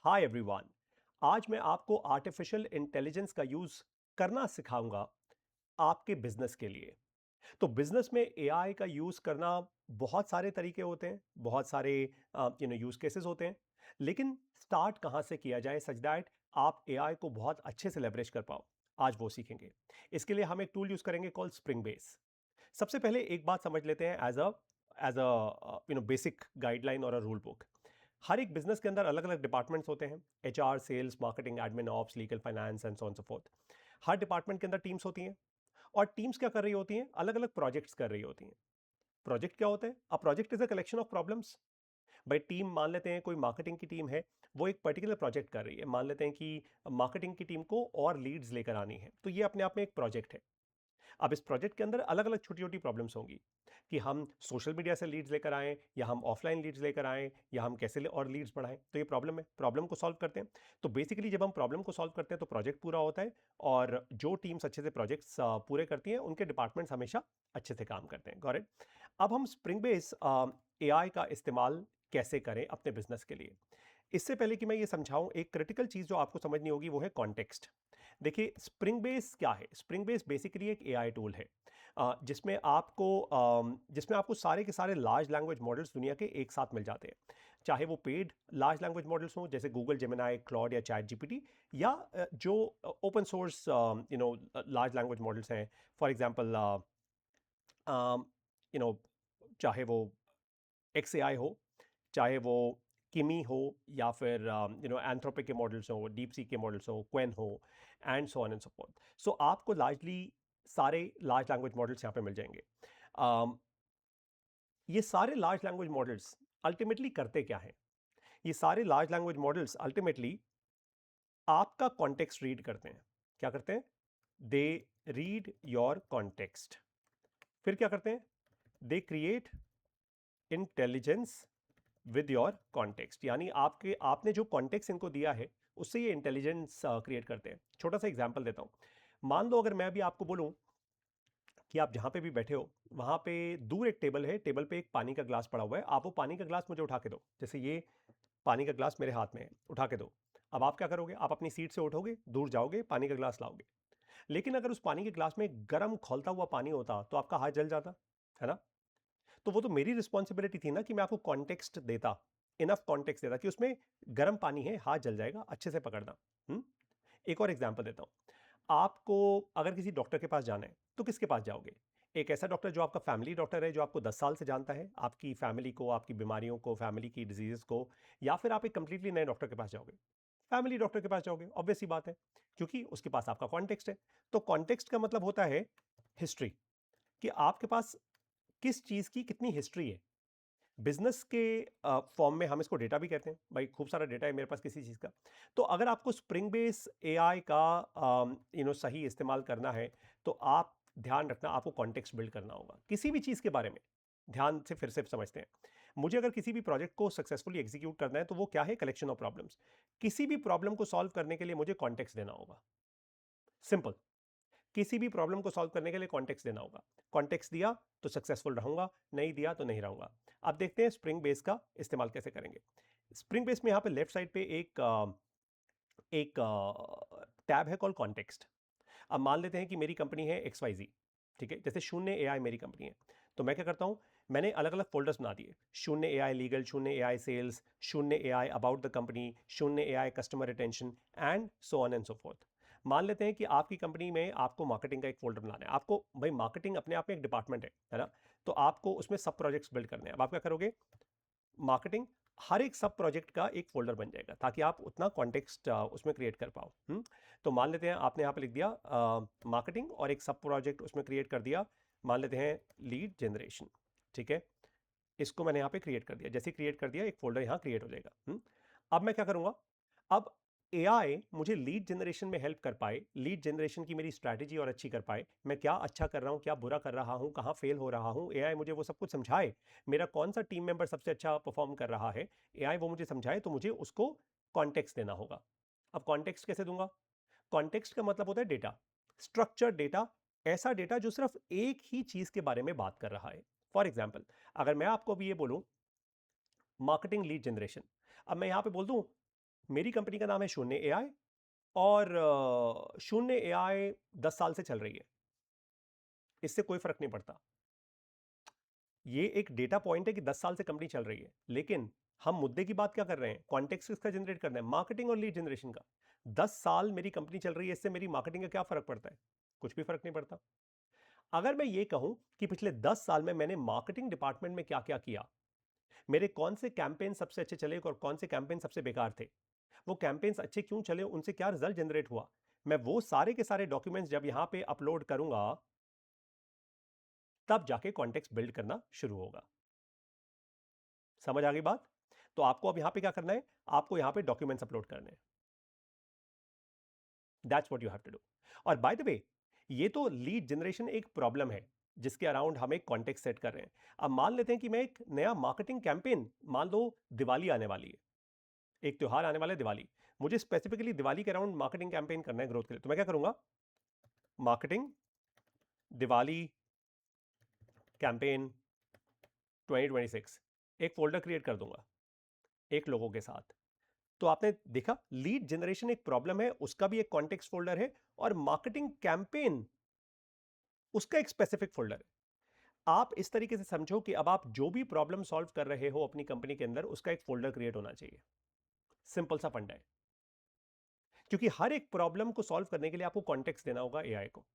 Hi everyone. आज मैं आपको आर्टिफिशियल इंटेलिजेंस का यूज करना सिखाऊंगा आपके बिजनेस के लिए। तो बिजनेस में एआई का यूज करना बहुत सारे तरीके होते हैं, बहुत सारे यूज केसेस होते हैं। लेकिन स्टार्ट कहां से किया जाए सच दैट आप एआई को बहुत अच्छे से लेवरेज कर पाओ, आज वो सीखेंगे। इसके लिए हम एक टूल यूज करेंगे कॉल स्प्रिंग बेस। सबसे पहले एक बात समझ लेते हैं एज अ बेसिक गाइडलाइन और अ रूल बुक। हर एक बिजनेस के अंदर अलग अलग डिपार्टमेंट्स होते हैं। HR, sales, marketing, admin, ops, legal, finance and so on so forth. हर डिपार्टमेंट के अंदर टीम्स होती हैं और टीम्स क्या कर रही होती हैं, अलग अलग प्रोजेक्ट्स कर रही होती हैं। प्रोजेक्ट क्या होता है? A project is a collection of problems. भाई टीम मान लेते हैं, कोई मार्केटिंग की टीम है, वो एक पर्टिकुलर प्रोजेक्ट कर रही है। मान लेते हैं कि मार्केटिंग की टीम को और लीड्स लेकर आनी है, तो ये अपने आप में एक प्रोजेक्ट है। अब इस प्रोजेक्ट के अंदर अलग अलग छोटी छोटी प्रॉब्लम्स होंगी कि हम सोशल मीडिया से लीड्स लेकर आएं या हम ऑफलाइन लीड्स लेकर आएं या हम कैसे और लीड्स बढ़ाएं। तो ये प्रॉब्लम है, प्रॉब्लम को सॉल्व करते हैं। तो बेसिकली जब हम प्रॉब्लम को सॉल्व करते हैं तो प्रोजेक्ट पूरा होता है। और जो टीम्स अच्छे से प्रोजेक्ट्स पूरे करती हैं उनके डिपार्टमेंट्स हमेशा अच्छे से काम करते हैं। Got it? अब हम स्प्रिंग बेस एआई का इस्तेमाल कैसे करें अपने बिजनेस के लिए, इससे पहले कि मैं ये समझाऊं, एक क्रिटिकल चीज जो आपको समझनी होगी वो है कॉन्टेक्स्ट। देखिए, स्प्रिंग बेस क्या है? स्प्रिंग बेस बेसिकली एक एआई टूल है जिसमें आपको सारे के सारे लार्ज लैंग्वेज मॉडल्स दुनिया के एक साथ मिल जाते हैं। चाहे वो पेड लार्ज लैंग्वेज मॉडल्स हों जैसे गूगल जेमिनाई, क्लॉड या चैट जीपीटी, या जो open source large language models हैं। फॉर एग्जांपल यू नो चाहे वो XAI हो, चाहे वो किमी हो, या फिर एंथ्रोपिक के मॉडल्स हो, डीप सी के मॉडल्स हो, क्वेन हो, and so on and so forth. So आपको लार्जली सारे लार्ज लैंग्वेज मॉडल्स यहाँ पे मिल जाएंगे। um, ये सारे लार्ज लैंग्वेज मॉडल्स अल्टीमेटली करते क्या हैं? ये सारे लार्ज लैंग्वेज मॉडल्स अल्टीमेटली आपका कॉन्टेक्स्ट रीड करते हैं। क्या करते हैं? They read your context. फिर क्या करते हैं? They create intelligence with your context. यानी आपके आपने जो कॉन्टेक्स्ट इनको दिया है उससे ये इंटेलिजेंस क्रिएट करते हैं। छोटा सा एग्जांपल देता हूं। मान लो अगर मैं भी आपको बोलूं कि आप जहां पे भी बैठे हो वहां पे दूर एक टेबल है, टेबल पे एक पानी का ग्लास पड़ा हुआ है, आप वो पानी का ग्लास मुझे उठा के दो। जैसे ये पानी का ग्लास मेरे हाथ में है, उठा के दो। अब आप क्या करोगे? आप अपनी सीट से उठोगे, दूर जाओगे, पानी का ग्लास लाओगे। लेकिन अगर उस पानी के ग्लास में गर्म खौलता हुआ पानी होता तो आपका हाथ जल जाता, है ना? तो वो तो मेरी रिस्पॉन्सिबिलिटी थी ना कि मैं आपको कॉन्टेक्स्ट देता, इनफ कॉन्टेक्स्ट देता कि उसमें गर्म पानी है, हाथ जल जाएगा, अच्छे से पकड़ना। हम्म? एक और एग्जांपल देता हूं। आपको अगर किसी डॉक्टर के पास जाना है तो किसके पास जाओगे? एक ऐसा डॉक्टर जो आपका फैमिली डॉक्टर है, जो आपको 10 साल से जानता है, आपकी फैमिली को, आपकी बीमारियों को, फैमिली की डिजीजेस को। या फिर आप एक कंप्लीटली नए डॉक्टर के पास जाओगे? फैमिली डॉक्टर के पास जाओगे, ऑब्वियस सी बात है, क्योंकि उसके पास आपका कॉन्टेक्स्ट है। तो कॉन्टेक्स्ट का मतलब होता है हिस्ट्री, कि आपके पास किस चीज की कितनी हिस्ट्री है। बिजनेस के फॉर्म में हम इसको डेटा भी कहते हैं। भाई खूब सारा डेटा है मेरे पास किसी चीज़ का। तो अगर आपको स्प्रिंग बेस एआई का सही इस्तेमाल करना है तो आप ध्यान रखना, आपको कॉन्टेक्स्ट बिल्ड करना होगा किसी भी चीज़ के बारे में। ध्यान से फिर से समझते हैं। मुझे अगर किसी भी प्रोजेक्ट को सक्सेसफुली एग्जीक्यूट करना है तो वो क्या है? Collection of problems. किसी भी प्रॉब्लम को सॉल्व करने के लिए मुझे कॉन्टेक्स्ट देना होगा। सिंपल। किसी भी प्रॉब्लम को सॉल्व करने के लिए कॉन्टेक्स्ट देना होगा। कॉन्टेक्स्ट दिया तो सक्सेसफुल रहूंगा, नहीं दिया तो नहीं रहूंगा। अब देखते हैं स्प्रिंग बेस का इस्तेमाल कैसे करेंगे। स्प्रिंग बेस में यहाँ पे लेफ्ट साइड पे एक टैब है कॉल कॉन्टेक्स्ट। अब मान लेते हैं कि मेरी कंपनी है XYZ, ठीक है? जैसे शून्य एआई मेरी कंपनी है, तो मैं क्या करता हूँ, मैंने अलग अलग फोल्डर्स बना दिए। शून्य एआई लीगल, शून्य एआई सेल्स, शून्य एआई अबाउट द कंपनी, शून्य AI customer retention, and so on and so fourth. मान लेते हैं कि आपकी कंपनी में आपको मार्केटिंग का एक फोल्डर बनाना है। आपको भाई मार्केटिंग अपने आप में एक डिपार्टमेंट है ना? तो आपको उसमें सब प्रोजेक्ट्स बिल्ड करने हैं। अब आप क्या करोगे? मार्केटिंग, हर एक सब प्रोजेक्ट का एक फोल्डर बन जाएगा ताकि आप उतना कॉन्टेक्स्ट उसमें क्रिएट कर पाओ। तो मान लेते हैं आपने यहाँ पे लिख दिया मार्केटिंग और एक सब प्रोजेक्ट उसमें क्रिएट कर दिया। मान लेते हैं लीड जनरेशन, ठीक है? इसको मैंने यहाँ पे क्रिएट कर दिया। जैसे क्रिएट कर दिया, एक फोल्डर यहाँ क्रिएट हो जाएगा। अब मैं क्या करूँगा? अब एआई मुझे लीड जनरेशन में हेल्प कर पाए, लीड जनरेशन की मेरी स्ट्रैटेजी और अच्छी कर पाए, मैं क्या अच्छा कर रहा हूँ, क्या बुरा कर रहा हूँ, कहाँ फेल हो रहा हूँ, एआई मुझे वो सब कुछ समझाए। मेरा कौन सा टीम मेंबर सबसे अच्छा परफॉर्म कर रहा है, एआई वो मुझे समझाए, तो मुझे उसको कॉन्टेक्स्ट देना होगा। अब कॉन्टेक्स्ट कैसे दूंगा? कॉन्टेक्स्ट का मतलब होता है डेटा, स्ट्रक्चर्ड डेटा, ऐसा डेटा जो सिर्फ एक ही चीज के बारे में बात कर रहा है। फॉर एग्जाम्पल, अगर मैं आपको भी ये बोलूं मार्केटिंग लीड जनरेशन, अब मैं यहां पे बोल दूं मेरी कंपनी का नाम है शून्य एआई, और शून्य एआई 10 साल से चल रही है, इससे कोई फर्क नहीं पड़ता। ये एक डेटा पॉइंट है कि 10 साल से कंपनी चल रही है, लेकिन हम मुद्दे की बात क्या कर रहे हैं? कॉन्टेक्स्ट किसका जनरेट करना है? मार्केटिंग और लीड जनरेशन का। 10 साल मेरी कंपनी चल रही है, इससे मेरी मार्केटिंग का क्या फर्क पड़ता है? कुछ भी फर्क नहीं पड़ता। अगर मैं ये कहूं कि पिछले 10 साल में मैंने मार्केटिंग डिपार्टमेंट में क्या क्या किया, मेरे कौन से कैंपेन सबसे अच्छे चले और कौन से कैंपेन सबसे बेकार थे, वो कैंपेन्स अच्छे क्यों चले, उनसे क्या रिजल्ट जनरेट हुआ, मैं वो सारे के सारे डॉक्यूमेंट्स जब यहां पे अपलोड करूंगा, तब जाके कॉन्टेक्स्ट बिल्ड करना शुरू होगा। समझ आ गई बात? तो आपको अब यहां पे क्या करना है? आपको यहां पे डॉक्यूमेंट्स अपलोड करने हैं। That's what you have to do. और बाय द वे, ये तो लीड जनरेशन एक प्रॉब्लम है जिसके अराउंड हम एक कॉन्टेक्स्ट सेट कर रहे हैं। अब मान लेते हैं कि मैं एक नया मार्केटिंग कैंपेन, मान लो दिवाली आने वाली है, एक त्योहार आने वाला है दिवाली, मुझे स्पेसिफिकली दिवाली के अराउंड मार्केटिंग कैंपेन करना है ग्रोथ के लिए। तो मैं क्या करूंगा? मार्केटिंग दिवाली कैंपेन 2026 एक फोल्डर क्रिएट कर दूंगा एक लोगों के साथ। तो आपने देखा, लीड जनरेशन एक प्रॉब्लम है, उसका भी एक कॉन्टेक्स्ट फोल्डर है, और मार्केटिंग कैंपेन उसका एक स्पेसिफिक फोल्डर है। आप इस तरीके से समझो कि अब आप जो भी प्रॉब्लम सॉल्व कर रहे हो अपनी कंपनी के अंदर, उसका एक फोल्डर क्रिएट होना चाहिए। सिंपल सा फंडा है, क्योंकि हर एक प्रॉब्लम को सॉल्व करने के लिए आपको कॉन्टेक्स्ट देना होगा एआई को।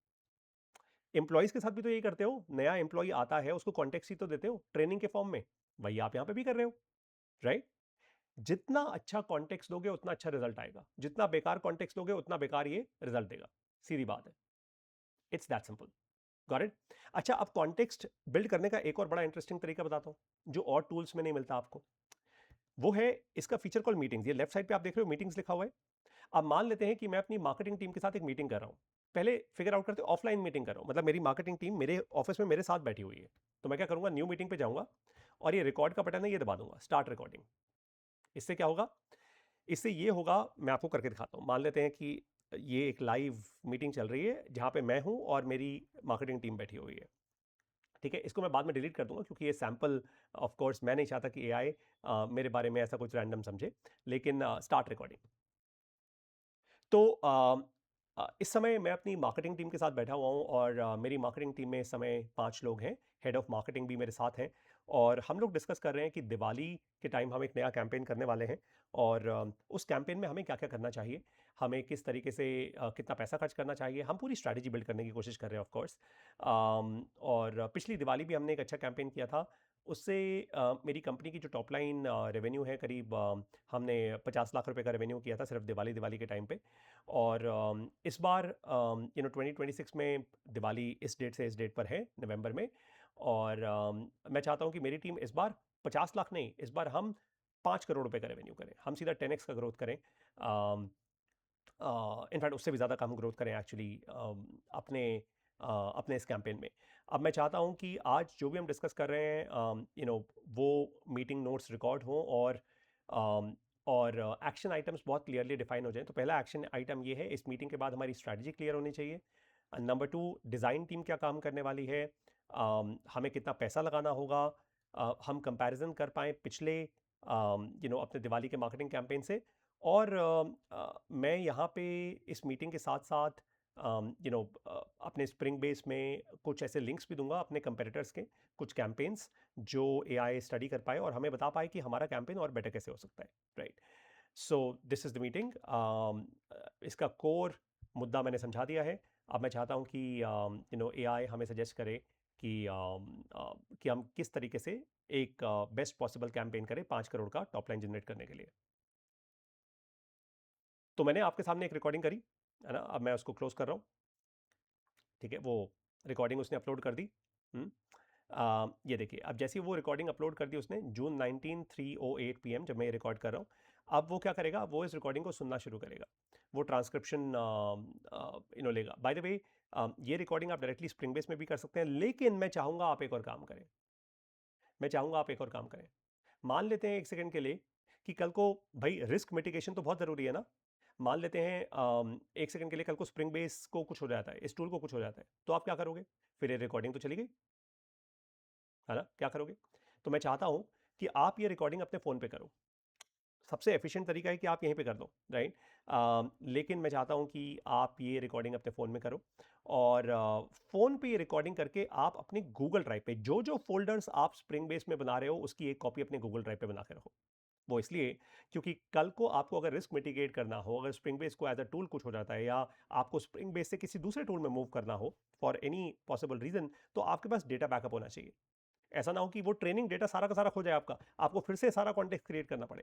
एम्प्लॉयज के साथ भी तो यही करते हो, नया एम्प्लॉय आता है उसको कॉन्टेक्स्ट ही तो देते हो ट्रेनिंग के फॉर्म में, वही आप यहां पे भी कर रहे हो, राइट? जितना अच्छा कॉन्टेक्स्ट दोगे उतना अच्छा रिजल्ट आएगा, जितना बेकार कॉन्टेक्स्ट दोगे उतना बेकार ये रिजल्ट देगा। सीधी बात है, it's that simple. Got it? अच्छा, अब कॉन्टेक्स्ट बिल्ड करने का एक और बड़ा इंटरेस्टिंग तरीका बताता हूं, जो और टूल्स में नहीं मिलता आपको। वो है इसका फीचर कॉल मीटिंग्स। ये लेफ्ट साइड पे आप देख रहे हो मीटिंग्स लिखा हुआ है। अब मान लेते हैं कि मैं अपनी मार्केटिंग टीम के साथ एक मीटिंग कर रहा हूं। पहले फिगर आउट करते हैं, ऑफलाइन मीटिंग कर रहा हूं, मतलब मेरी मार्केटिंग टीम मेरे ऑफिस में मेरे साथ बैठी हुई है। तो मैं क्या करूंगा? न्यू मीटिंग पे जाऊंगा और ये रिकॉर्ड का बटन है, ये दबा दूंगा, स्टार्ट रिकॉर्डिंग। इससे क्या होगा? इससे ये होगा, मैं आपको करके दिखाता हूँ। मान लेते हैं कि ये एक लाइव मीटिंग चल रही है जहाँ पे मैं हूँ और मेरी मार्केटिंग टीम बैठी हुई है। ठीक है, इसको मैं बाद में डिलीट कर दूंगा क्योंकि ये सैंपल, ऑफ कोर्स मैं नहीं चाहता कि एआई मेरे बारे में ऐसा कुछ रैंडम समझे। लेकिन स्टार्ट रिकॉर्डिंग। तो इस समय मैं अपनी मार्केटिंग टीम के साथ बैठा हुआ हूँ, और मेरी मार्केटिंग टीम में इस समय 5 लोग हैं। हेड ऑफ मार्केटिंग भी मेरे साथ हैं, और हम लोग डिस्कस कर रहे हैं कि दिवाली के टाइम हम एक नया कैंपेन करने वाले हैं, और उस कैंपेन में हमें क्या क्या करना चाहिए, हमें किस तरीके से कितना पैसा खर्च करना चाहिए। हम पूरी स्ट्रैटेजी बिल्ड करने की कोशिश कर रहे हैं ऑफ कोर्स। और पिछली दिवाली भी हमने एक अच्छा कैंपेन किया था। उससे मेरी कंपनी की जो टॉप लाइन रेवेन्यू है, करीब हमने 50 लाख रुपए का रेवेन्यू किया था सिर्फ दिवाली दिवाली के टाइम पे। और इस बार 2026 में दिवाली इस डेट से इस डेट पर है, नवंबर में। और मैं चाहता हूँ कि मेरी टीम इस बार 50 लाख नहीं, इस बार हम 5 करोड़ रुपए का रेवेन्यू करें, हम सीधा 10x का ग्रोथ करें। इनफैक्ट उससे भी ज़्यादा का हम ग्रोथ करें एक्चुअली अपने अपने इस कैंपेन में। अब मैं चाहता हूं कि आज जो भी हम डिस्कस कर रहे हैं, वो मीटिंग नोट्स रिकॉर्ड हों, और एक्शन आइटम्स बहुत क्लियरली डिफाइन हो जाएं। तो पहला एक्शन आइटम ये है, इस मीटिंग के बाद हमारी स्ट्रैटेजी क्लियर होनी चाहिए। नंबर 2, डिज़ाइन टीम क्या काम करने वाली है, हमें कितना पैसा लगाना होगा, हम कंपैरिजन कर पाएँ पिछले अपने दिवाली के मार्केटिंग कैंपेन से। और मैं यहाँ पे इस मीटिंग के साथ साथ अपने स्प्रिंग बेस में कुछ ऐसे लिंक्स भी दूंगा अपने कंपेटिटर्स के, कुछ कैंपेन्स जो एआई स्टडी कर पाए और हमें बता पाए कि हमारा कैंपेन और बेटर कैसे हो सकता है, right? So this is the meeting. इसका कोर मुद्दा मैंने समझा दिया है। अब मैं चाहता हूँ कि एआई हमें सजेस्ट करे कि हम किस तरीके से एक बेस्ट पॉसिबल कैंपेन करें 5 करोड़ का टॉप लाइन जनरेट करने के लिए। तो मैंने आपके सामने एक रिकॉर्डिंग करी है ना, अब मैं उसको क्लोज कर रहा हूँ। ठीक है, वो रिकॉर्डिंग उसने अपलोड कर दी। हम्म, ये देखिए, अब जैसे ही वो रिकॉर्डिंग अपलोड कर दी उसने, जून 19 3:08 PM, जब मैं ये रिकॉर्ड कर रहा हूँ, अब वो क्या करेगा? वो इस रिकॉर्डिंग को सुनना शुरू करेगा, वो ट्रांसक्रिप्शन लेगा। बाय द वे, ये रिकॉर्डिंग आप डायरेक्टली स्प्रिंग बेस में भी कर सकते हैं, लेकिन मैं चाहूँगा आप एक और काम करें। मैं चाहूँगा आप एक और काम करें। मान लेते हैं एक सेकंड के लिए कि कल को, भाई रिस्क मिटिगेशन तो बहुत ज़रूरी है ना। मान लेते हैं एक सेकंड के लिए कल को स्प्रिंग बेस को कुछ हो जाता है, इस टूल को कुछ हो जाता है, तो आप क्या करोगे? फिर ये रिकॉर्डिंग तो चली गई, है ना? क्या करोगे? तो मैं चाहता हूं कि आप ये रिकॉर्डिंग अपने फ़ोन पे करो। सबसे एफिशिएंट तरीका है कि आप यहीं पे कर दो, राइट? लेकिन मैं चाहता हूँ कि आप ये रिकॉर्डिंग अपने फ़ोन में करो, और फ़ोन पे ये रिकॉर्डिंग करके आप अपने गूगल ड्राइव पे जो जो फोल्डर्स आप स्प्रिंग बेस में बना रहे हो उसकी एक कॉपी अपने गूगल ड्राइव पे बना के रखो। वो इसलिए क्योंकि कल को आपको अगर रिस्क मिटिगेट करना हो, अगर स्प्रिंग बेस को एज अ टूल कुछ हो जाता है, या आपको स्प्रिंग बेस से किसी दूसरे टूल में मूव करना हो फॉर एनी पॉसिबल रीजन, तो आपके पास डेटा बैकअप होना चाहिए। ऐसा ना हो कि वो ट्रेनिंग डेटा सारा का सारा खो जाए आपका, आपको फिर से सारा कॉन्टेक्स्ट क्रिएट करना पड़े,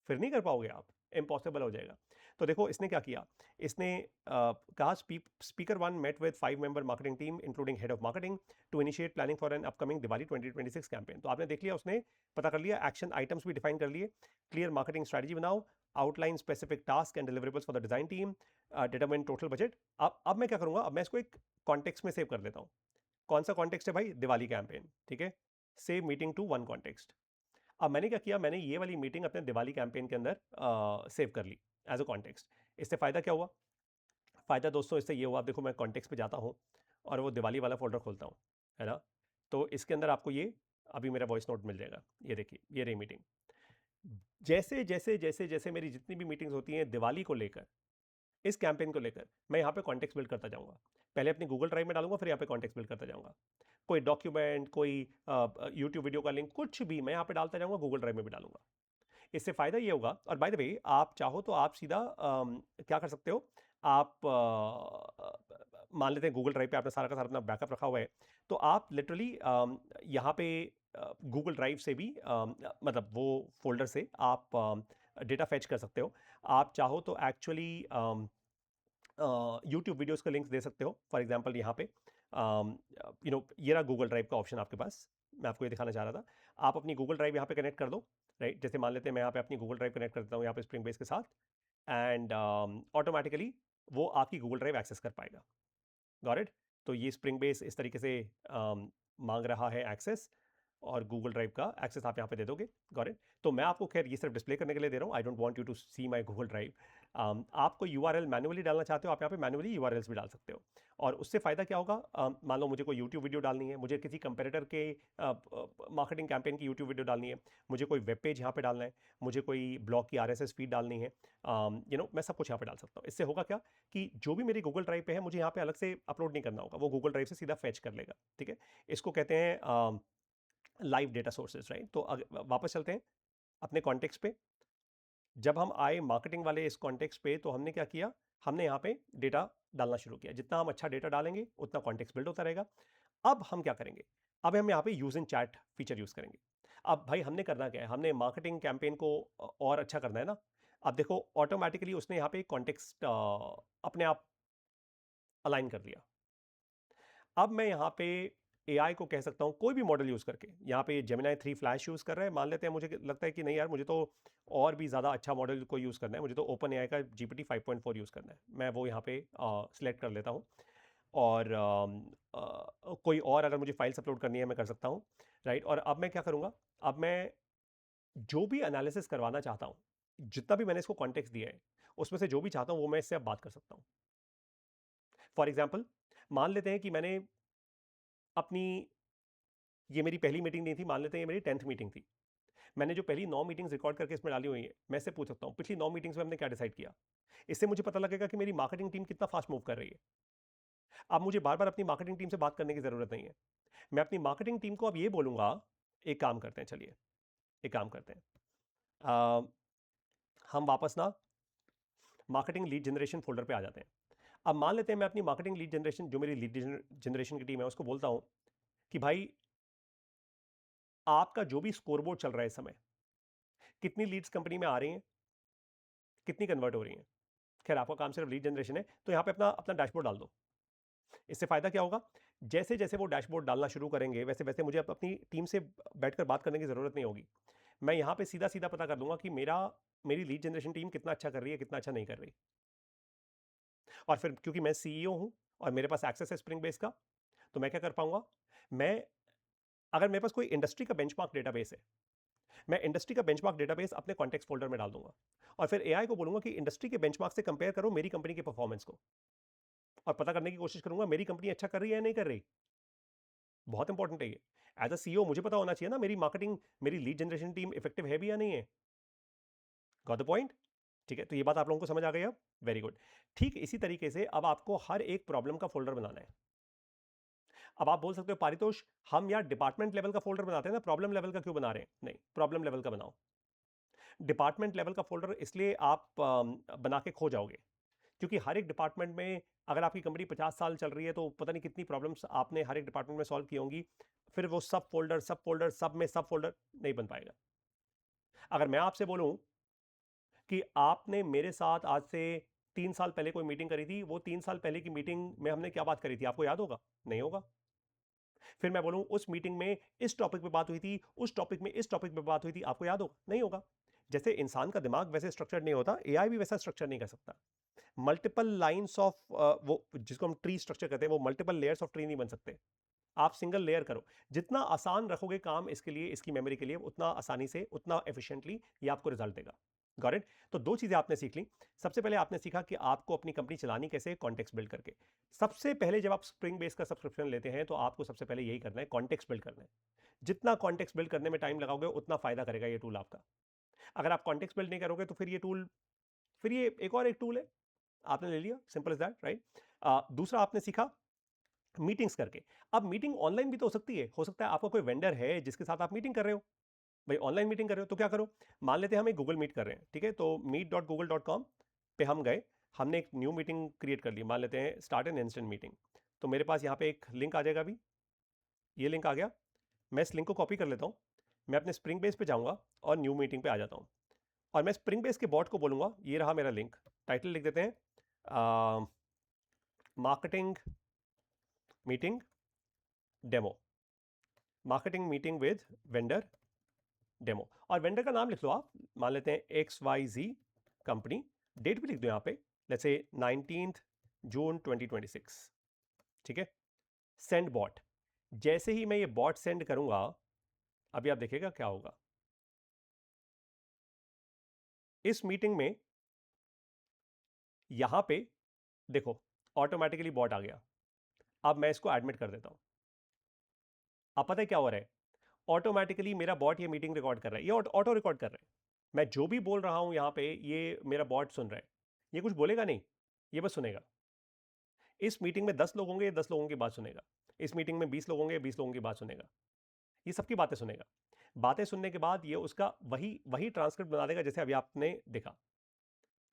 फिर नहीं कर पाओगे आप, इम्पॉसिबल हो जाएगा। तो देखो इसने क्या किया, इसने कहा speaker one met with 5 member marketing team including head of marketing to initiate planning for an upcoming Diwali 2026 campaign. तो आपने देख लिया, उसने पता कर लिया, एक्शन आइटम्स भी डिफाइन कर लिए, क्लियर मार्केटिंग स्ट्रेटजी बनाओ, outline specific task and deliverables for the design team, determine total budget. अब मैं क्या करूंगा, अब मैं इसको एक कॉन्टेक्स्ट में सेव कर लेता हूँ। कौन सा कॉन्टेक्स्ट है भाई? दिवाली कैंपेन, ठीक है। Save meeting to one context. अब मैंने क्या किया, मैंने ये वाली मीटिंग अपने दिवाली कैंपेन के अंदर सेव कर ली एज अ कॉन्टेक्स्ट। इससे फ़ायदा क्या हुआ? फ़ायदा दोस्तों इससे ये हुआ, आप देखो मैं कॉन्टेक्स्ट पे जाता हूँ और वो दिवाली वाला फोल्डर खोलता हूँ, है ना? तो इसके अंदर आपको ये अभी मेरा वॉइस नोट मिल जाएगा, ये देखिए, ये रही मीटिंग। जैसे जैसे जैसे जैसे मेरी जितनी भी मीटिंग्स होती हैं दिवाली को लेकर, इस कैंपेन को लेकर, मैं यहाँ पे कॉन्टेक्स्ट बिल्ड करता जाऊँगा। पहले अपनी गूगल ड्राइव में डालूंगा, फिर यहाँ पे कॉन्टेक्स्ट बिल्ड करता जाऊँगा। कोई डॉक्यूमेंट, कोई यूट्यूब वीडियो का लिंक, कुछ भी मैं यहाँ पे डालता जाऊँगा, गूगल ड्राइव में भी डालूंगा। इससे फ़ायदा ये होगा, और बाय द वे आप चाहो तो आप सीधा क्या कर सकते हो, आप मान लेते हैं गूगल ड्राइव पे आपने सारा का सारा अपना बैकअप रखा हुआ है, तो आप लिटरली यहाँ पे गूगल ड्राइव से भी मतलब वो फोल्डर से आप डेटा फैच कर सकते हो। आप चाहो तो एक्चुअली यूट्यूब वीडियोस का लिंक्स दे सकते हो, फॉर एग्जांपल यहाँ पे ये रहा गूगल ड्राइव का ऑप्शन आपके पास। मैं आपको ये दिखाना चाह रहा था, आप अपनी गूगल ड्राइव यहाँ पे कनेक्ट कर दो, राइट? जैसे मान लेते हैं मैं यहाँ पे अपनी गूगल ड्राइव कनेक्ट करता हूँ यहाँ पे स्प्रिंग बेस के साथ, एंड ऑटोमेटिकली वो आपकी गूगल ड्राइव एक्सेस कर पाएगा। Got it? तो ये स्प्रिंग बेस इस तरीके से मांग रहा है एक्सेस, और गूगल ड्राइव का एक्सेस आप यहाँ पे दे दोगे। Got it? तो मैं आपको खैर ये सिर्फ डिस्प्ले करने के लिए दे रहा हूँ, I don't want you to see my Google drive. आपको यूआरएल मैन्युअली डालना चाहते हो, आप यहाँ पे मैन्युअली यूआरएल्स भी डाल सकते हो। और उससे फ़ायदा क्या होगा, मान लो मुझे कोई यूट्यूब वीडियो डालनी है, मुझे किसी कंपेरेटर के मार्केटिंग कैंपेन की यूट्यूब वीडियो डालनी है, मुझे कोई वेब पेज यहाँ पे डालना है, मुझे कोई ब्लॉग की आरएसएस फीड डालनी है, मैं सब कुछ यहाँ पे डाल सकता हूँ। इससे होगा क्या कि जो भी मेरी गूगल ड्राइव पे है, मुझे यहाँ पे अलग से अपलोड नहीं करना होगा, वो गूगल ड्राइव से सीधा फैच कर लेगा। ठीक है? इसको कहते हैं लाइव डेटा सोर्सेज, राइट? तो वापस चलते हैं अपने कॉन्टेक्स्ट पे। जब हम आए मार्केटिंग वाले इस कॉन्टेक्स्ट पे, तो हमने क्या किया, हमने यहाँ पे डेटा डालना शुरू किया। जितना हम अच्छा डेटा डालेंगे उतना कॉन्टेक्स्ट बिल्ड होता रहेगा। अब हम क्या करेंगे, अब हम यहाँ पे use in chat feature use करेंगे। अब भाई हमने करना क्या है, हमने मार्केटिंग कैंपेन को और अच्छा करना है ना। अब देखो ऑटोमेटिकली उसने यहाँ पे कॉन्टेक्स्ट अपने आप अलाइन कर लिया। अब मैं यहाँ पे एआई को कह सकता हूँ कोई भी मॉडल यूज़ करके, यहाँ पे जेमिनाई 3 फ्लैश यूज़ कर रहा है, मान लेते हैं, मुझे लगता है कि नहीं यार, मुझे तो और भी ज़्यादा अच्छा मॉडल को यूज़ करना है, मुझे तो ओपन एआई का जीपीटी 5.4 यूज़ करना है, मैं वो यहाँ पे सिलेक्ट कर लेता हूँ। और कोई और अगर मुझे फाइल्स अपलोड करनी है मैं कर सकता हूँ, राइट? और अब मैं क्या करूँगा, अब मैं जो भी एनालिसिस करवाना चाहता हूँ, जितना भी मैंने इसको कॉन्टेक्स्ट दिया है, उसमें से जो भी चाहता हूँ वो मैं इससे अब बात कर सकता हूँ। फॉर एग्जाम्पल, मान लेते हैं कि मैंने अपनी, ये मेरी पहली मीटिंग नहीं थी, मान लेते हैं ये मेरी 10th मीटिंग थी। मैंने जो पहली 9 मीटिंग्स रिकॉर्ड करके इसमें डाली हुई है, मैं इससे पूछ सकता हूँ पिछली 9 मीटिंग्स में हमने क्या डिसाइड किया। इससे मुझे पता लगेगा कि मेरी मार्केटिंग टीम कितना फास्ट मूव कर रही है। अब मुझे बार बार अपनी मार्केटिंग टीम से बात करने की जरूरत नहीं है। मैं अपनी मार्केटिंग टीम को अब ये बोलूंगा, एक काम करते हैं, चलिए एक काम करते हैं, अ, हम वापस ना मार्केटिंग लीड जनरेशन फोल्डर पे आ जाते हैं। अब मान लेते हैं मैं अपनी मार्केटिंग लीड जनरेशन, जो मेरी लीड जनरेशन की टीम है, उसको बोलता हूँ कि भाई आपका जो भी स्कोरबोर्ड चल रहा है इस समय, कितनी लीड्स कंपनी में आ रही हैं, कितनी कन्वर्ट हो रही हैं। खैर आपका काम सिर्फ लीड जनरेशन है, तो यहाँ पे अपना अपना डैशबोर्ड डाल दो। इससे फायदा क्या होगा, जैसे जैसे वो डैशबोर्ड डालना शुरू करेंगे, वैसे वैसे मुझे अपनी टीम से बैठकर बात करने की जरूरत नहीं होगी। मैं यहाँ पे सीधा सीधा पता कर दूंगा कि मेरी लीड जनरेशन टीम कितना अच्छा कर रही है, कितना अच्छा नहीं कर रही। और फिर क्योंकि मैं सीईओ हूँ और मेरे पास एक्सेस है स्प्रिंग बेस का, तो मैं क्या कर पाऊंगा, मैं, अगर मेरे पास कोई इंडस्ट्री का बेंचमार्क डेटाबेस है, मैं इंडस्ट्री का बेंचमार्क डेटाबेस अपने कॉन्टेक्स्ट फोल्डर में डाल दूंगा, और फिर एआई को बोलूंगा कि इंडस्ट्री के बेंचमार्क से कंपेयर करो मेरी कंपनी के परफॉर्मेंस को, और पता करने की कोशिश करूंगा मेरी कंपनी अच्छा कर रही है या नहीं कर रही। बहुत इंपॉर्टेंट है ये। एज अ सीईओ मुझे पता होना चाहिए ना, मेरी मार्केटिंग, मेरी लीड जनरेशन टीम इफेक्टिव है भी या नहीं है। Got the point? ठीक है, तो ये बात आप लोगों को समझ आ गई अब? Very good. ठीक इसी तरीके से अब आपको हर एक प्रॉब्लम का फोल्डर बनाना है। अब आप बोल सकते हो पारितोष, हम यार डिपार्टमेंट लेवल का फोल्डर बनाते हैं ना, प्रॉब्लम लेवल का क्यों बना रहे हैं? नहीं, प्रॉब्लम लेवल का बनाओ। डिपार्टमेंट लेवल का फोल्डर इसलिए आप बना के खो जाओगे क्योंकि हर एक डिपार्टमेंट में, अगर आपकी कंपनी 50 साल चल रही है तो पता नहीं कितनी प्रॉब्लम्स आपने हर एक डिपार्टमेंट में सॉल्व की होंगी। फिर वो सब में सब फोल्डर नहीं बन पाएगा। अगर मैं आपसे बोलूं कि आपने मेरे साथ आज से 3 साल पहले कोई मीटिंग करी थी, वो 3 साल पहले की मीटिंग में हमने क्या बात करी थी, आपको याद होगा? नहीं होगा। फिर मैं बोलूं उस मीटिंग में इस टॉपिक पे बात हुई थी, उस टॉपिक में इस टॉपिक पे बात हुई थी, आपको याद होगा? नहीं होगा। जैसे इंसान का दिमाग वैसे स्ट्रक्चर नहीं होता, एआई भी वैसा स्ट्रक्चर नहीं कर सकता। मल्टीपल लाइंस ऑफ वो जिसको हम ट्री स्ट्रक्चर कहते हैं, वो मल्टीपल लेयर्स ऑफ ट्री नहीं बन सकते। आप सिंगल लेयर करो। जितना आसान रखोगे काम इसके लिए, इसकी मेमोरी के लिए, उतना आसानी से, उतना एफिशिएंटली ये आपको रिजल्ट देगा। Got it? तो दो चीजें आपने सीख ली। सबसे पहले आपने सीखा कि आपको अपनी कंपनी चलानी कैसे, कॉन्टेक्स्ट बिल्ड करके। सबसे पहले जब आप स्प्रिंग बेस का सब्सक्रिप्शन लेते हैं तो आपको सबसे पहले यही करना है, कॉन्टेक्स्ट बिल्ड करना है। जितना कॉन्टेक्स्ट बिल्ड करने में टाइम लगाओगे उतना फायदा करेगा ये टूल आपका। अगर आप कॉन्टेक्स्ट बिल्ड नहीं करोगे तो फिर ये टूल, फिर ये एक और एक टूल है, आपने ले लिया, सिंपल इज दैट, राइट? दूसरा आपने सीखा मीटिंग्स करके। अब मीटिंग ऑनलाइन भी तो हो सकती है। हो सकता है आपका कोई वेंडर है जिसके साथ आप मीटिंग कर रहे हो, भाई ऑनलाइन मीटिंग कर रहे हो, तो क्या करो, मान लेते हैं हम एक गूगल मीट कर रहे हैं, ठीक है? तो meet.google.com पे हम गए, हमने एक न्यू मीटिंग क्रिएट कर ली, मान लेते हैं स्टार्ट एन इंस्टेंट मीटिंग। तो मेरे पास यहाँ पे एक लिंक आ जाएगा, अभी ये लिंक आ गया। मैं इस लिंक को कॉपी कर लेता हूँ, मैं अपने स्प्रिंग बेस पे जाऊँगा और न्यू मीटिंग पे आ जाता हूँ। और मैं स्प्रिंग बेस के बॉट को बोलूँगा, ये रहा मेरा लिंक, टाइटल लिख देते हैं marketing meeting demo, marketing meeting with vendor demo. और वेंडर का नाम लिख लो आप, मान लेते हैं एक्स वाई जी कंपनी। डेट भी लिख दो यहाँ पे, लेट्स से 19th जून 2026, ठीक है? Send bot. जैसे ही मैं ये बॉट सेंड करूंगा, अभी आप देखिएगा क्या होगा। इस मीटिंग में यहां पे देखो, ऑटोमेटिकली बॉट आ गया। अब मैं इसको एडमिट कर देता हूं। अब पता है क्या हो रहा है? ऑटोमेटिकली मेरा बॉट ये मीटिंग रिकॉर्ड कर रहा है, ये ऑटो रिकॉर्ड कर रहा है। मैं जो भी बोल रहा हूं यहां पे, ये मेरा बॉट सुन रहा है। ये कुछ बोलेगा नहीं, ये बस सुनेगा। इस मीटिंग में 10 लोग होंगे, 10 लोगों की बात सुनेगा। इस मीटिंग में 20 लोग होंगे, 20 लोगों की बात सुनेगा। ये सबकी बातें सुनेगा। बातें सुनने के बाद ये उसका वही वही ट्रांसक्रिप्ट बना देगा जैसे अभी आपने देखा।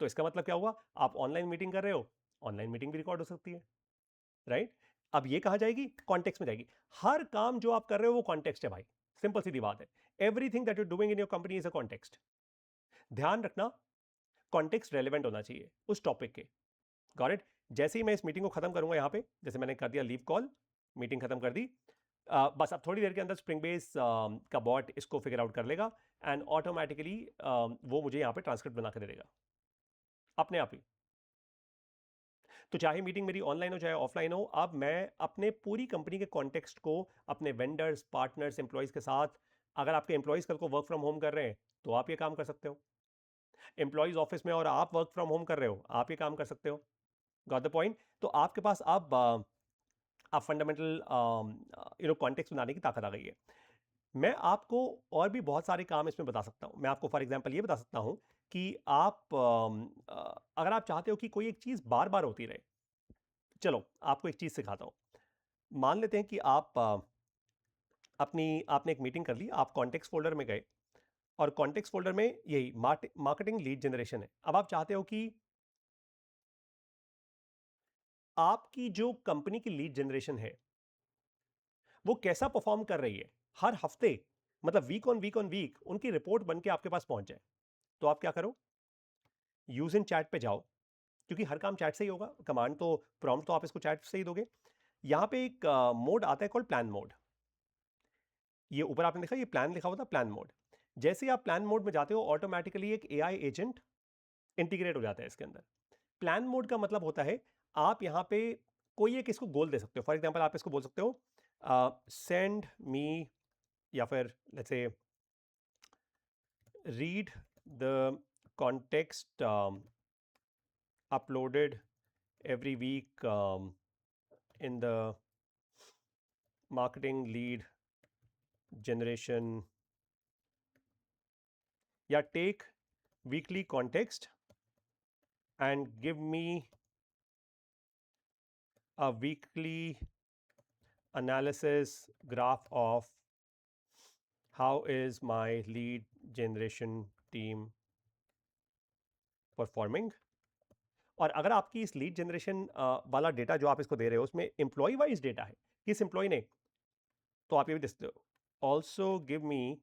तो इसका मतलब क्या हुआ? आप ऑनलाइन मीटिंग कर रहे हो, ऑनलाइन मीटिंग भी रिकॉर्ड हो सकती है, राइट? अब ये कहां जाएगी? कॉन्टेक्स्ट में जाएगी। हर काम जो आप कर रहे हो वो कॉन्टेक्स्ट है भाई, सिंपल सीधी बात है। Everything that you doing in your company is a context. ध्यान रखना, कॉन्टेक्स्ट रेलिवेंट होना चाहिए उस टॉपिक के। Got it? जैसे ही मैं इस मीटिंग को खत्म करूंगा यहाँ पे, जैसे मैंने कर दिया लीव कॉल, मीटिंग खत्म कर दी, बस अब थोड़ी देर के अंदर स्प्रिंग बेस का बॉट इसको फिगर आउट कर लेगा एंड ऑटोमेटिकली वो मुझे यहाँ पे ट्रांसक्रिप्ट बना के दे देगा अपने आप ही। तो चाहे मीटिंग मेरी ऑनलाइन हो चाहे ऑफलाइन हो, अब मैं अपने पूरी कंपनी के कॉन्टेक्स्ट को अपने वेंडर्स, पार्टनर्स, एम्प्लॉयज के साथ, अगर आपके एम्प्लॉयज कल को वर्क फ्रॉम होम कर रहे हैं तो आप ये काम कर सकते हो। एम्प्लॉयज ऑफिस में और आप वर्क फ्रॉम होम कर रहे हो, आप ये काम कर सकते हो। Got the point? तो आपके पास अब आप फंडामेंटल कॉन्टेक्स्ट बनाने की ताकत आ गई है। मैं आपको और भी बहुत सारे काम इसमें बता सकता हूं। मैं आपको फॉर एग्जांपल ये बता सकता हूं कि आप अगर आप चाहते हो कि कोई एक चीज बार बार होती रहे, चलो आपको एक चीज सिखाता हूं। मान लेते हैं कि आप आपने एक मीटिंग कर ली, आप कॉन्टेक्स्ट फोल्डर में गए और कॉन्टेक्स्ट फोल्डर में यही मार्केटिंग लीड जनरेशन है। अब आप चाहते हो कि आपकी जो कंपनी की लीड जनरेशन है वो कैसा परफॉर्म कर रही है, हर हफ्ते, मतलब वीक ऑन वीक उनकी रिपोर्ट बन के आपके पास पहुंच जाए। तो आप क्या करो, यूज इन चैट पे जाओ, क्योंकि हर काम चैट से ही होगा, कमांड तो, प्रॉम्प्ट तो आप इसको चैट से ही दोगे। यहां पे एक मोड आता है कॉल्ड प्लान मोड। ये ऊपर आपने देखा, ये प्लान लिखा हुआ था, प्लान मोड। जैसे ही आप प्लान मोड में जाते हो, ऑटोमेटिकली एक एआई एजेंट इंटीग्रेट हो जाता है इसके अंदर। प्लान मोड का मतलब होता है, आप यहां पे कोई एक इसको गोल दे सकते हो। फॉर एग्जांपल आप इसको बोल सकते हो सेंड मी, या फिर let's say read the context uploaded every week in the marketing lead generation, या take weekly context and give me a weekly analysis graph of how is my lead generation team performing. और अगर आपकी इस lead generation वाला data जो आप इसको दे रहे हो उसमें एम्प्लॉय वाइज डेटा है, किस एम्प्लॉय ने, तो आप ये भी दे सकते हो। Also give me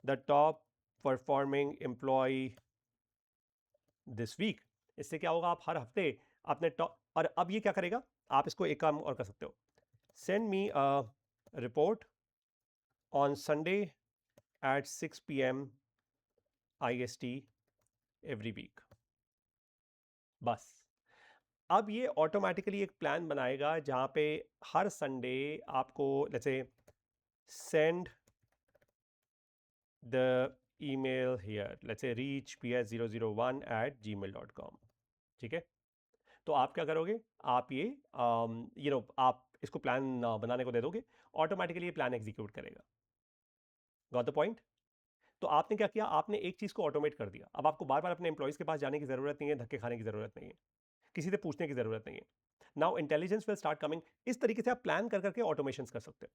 the top performing employee this week. इससे क्या होगा, आप हर हफ्ते अपने टॉप, और अब ये क्या करेगा, आप इसको एक काम और कर सकते हो, send me a report on Sunday at 6 PM IST every week. बस अब ये ऑटोमेटिकली एक प्लान बनाएगा जहां पे हर संडे आपको let's say send the email here, let's say reachps001@gmail.com। ठीक है, तो आप क्या करोगे, आप ये आप इसको प्लान बनाने को दे दोगे, ऑटोमेटिकली ये प्लान एग्जीक्यूट करेगा। Got the point. तो आपने क्या किया, आपने एक चीज को ऑटोमेट कर दिया। अब आपको बार बार अपने एम्प्लॉयज के पास जाने की जरूरत नहीं है, धक्के खाने की जरूरत नहीं है, किसी से पूछने की जरूरत नहीं है। Now intelligence will start coming. इस तरीके से आप प्लान कर करके ऑटोमेशन कर सकते हो।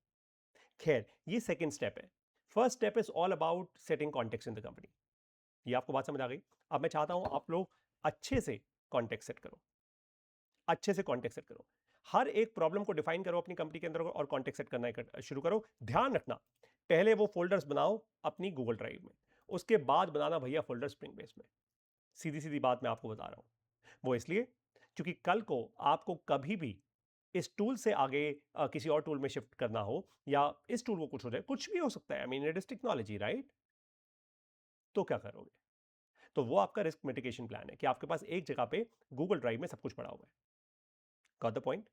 खैर, ये सेकंड स्टेप है। First step is all about setting context in the company. ये आपको बात समझ आ गई। अब मैं चाहता हूं आप लोग अच्छे से कॉन्टेक्स्ट सेट करो, अच्छे से कॉन्टेक्स्ट सेट करो, हर एक प्रॉब्लम को डिफाइन करो अपनी कंपनी के अंदर और कॉन्टेक्स्ट सेट करना शुरू करो। ध्यान रखना, पहले वो फोल्डर्स बनाओ अपनी गूगल ड्राइव में, उसके बाद बनाना भैया फोल्डर स्प्रिंग बेस में। सीधी सीधी बात मैं आपको बता रहा हूं, वो इसलिए क्योंकि कल को आपको कभी भी इस टूल से आगे किसी और टूल में शिफ्ट करना हो, या इस टूल को कुछ हो जाए, कुछ भी हो सकता है, I mean it is technology right, तो क्या करोगे। तो वो आपका रिस्क मिटिगेशन प्लान है कि आपके पास एक जगह पे गूगल ड्राइव में सब कुछ पड़ा हुआ है। Got the point.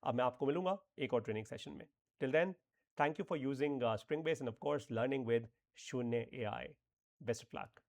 अब मैं आपको मिलूंगा एक और ट्रेनिंग सेशन में। Till then, thank you for using spring base end of course learning with Shunya AI। Best of luck.